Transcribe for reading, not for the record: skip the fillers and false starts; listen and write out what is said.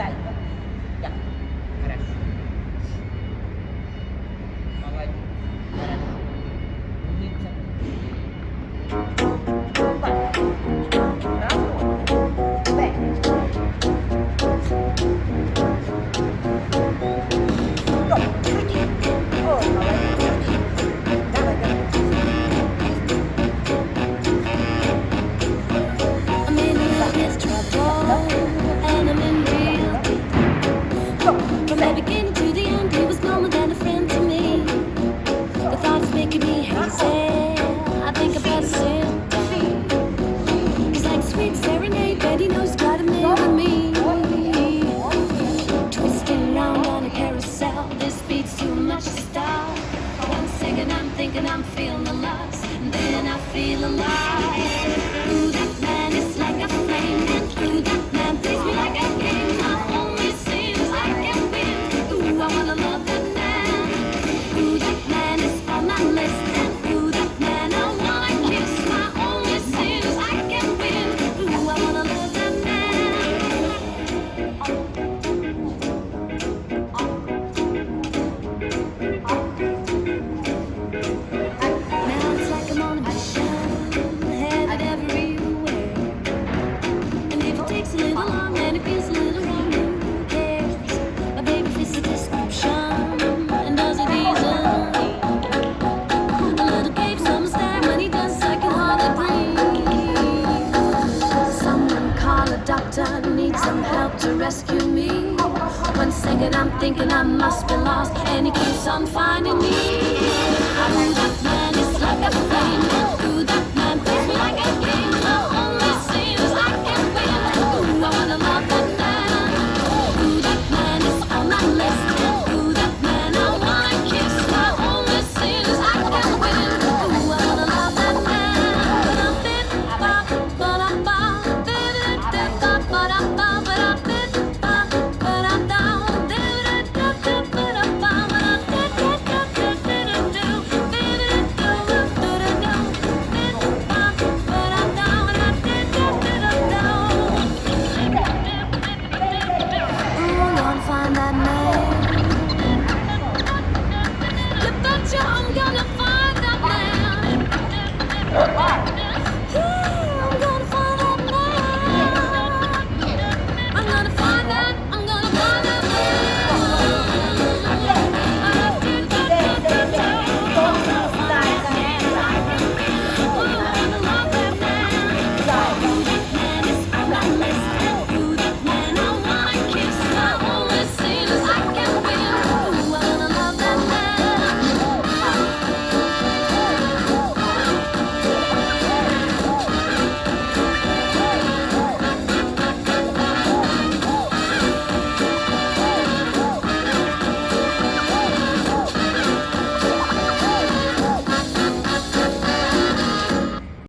Зайка. Я. Хорошо. Молодец. Хорошо. Умница. Браво. Б. Стоп. Крути. О, молодец. Крути. Давай, давай. I'm in a little trouble, and I'm in real deep. From the beginning to the end, he was no more than a friend to me. The thought is making me hazy. I think I better sit down. He's like a sweet serenade, but he knows he's got a man with me. Twisting round on a carousel, this beat's too much to stop. 1 second I'm thinking I'm feeling the loss, and then I feel alive. Ooh, that man is like a flame, and through that man plays me like a game. My only sin is I can win. Ooh, I wanna love that man. Ooh, that man is on my list, and ooh, that man I wanna kiss. My only sin is I can win. Ooh, I wanna love that man. Now it's like I'm on a mission, headed everywhere. And if it takes a little long and it feels a little wrong, who cares? My baby fits the description and does it easily. A little gave some style when he does, I can hardly breathe. Someone call a doctor, need some help to rescue me. 1 second I'm thinking I must be lost, and he keeps on finding me. Ooh, that man is like a flame, and ooh, that